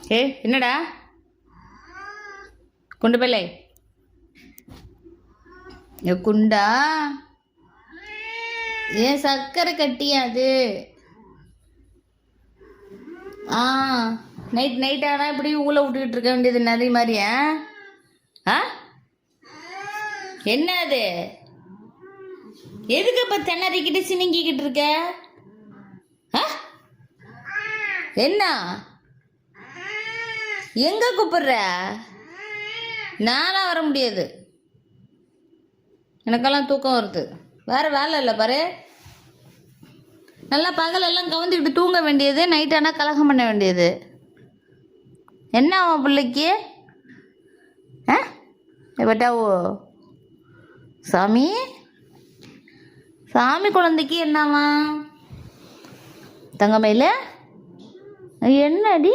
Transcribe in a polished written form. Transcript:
என்னடா குண்டு பிள்ளை குண்டா ஏன் சக்கரை கட்டியா அது நைட் ஆனால் இப்படி ஊழ விட்டுக்கிட்டு இருக்க வேண்டியது நிறைய மாதிரியா என்ன அது எதுக்கு இப்போ திணறிக்கிட்டு சினிங்கிக்கிட்டு இருக்க என்ன எங்க கூப்பிடுற நானா வர முடியாது எனக்கெல்லாம் தூக்கம் வருது வேற வேலை இல்லை பாரு நல்லா பகலெல்லாம் கவுந்துக்கிட்டு தூங்க வேண்டியது நைட் ஆனால் கலகம் பண்ண வேண்டியது என்ன அவன் பிள்ளைக்கு எப்பட்டாவோ சாமி சாமி குழந்தைக்கு என்னவா தங்கமயில என்னடி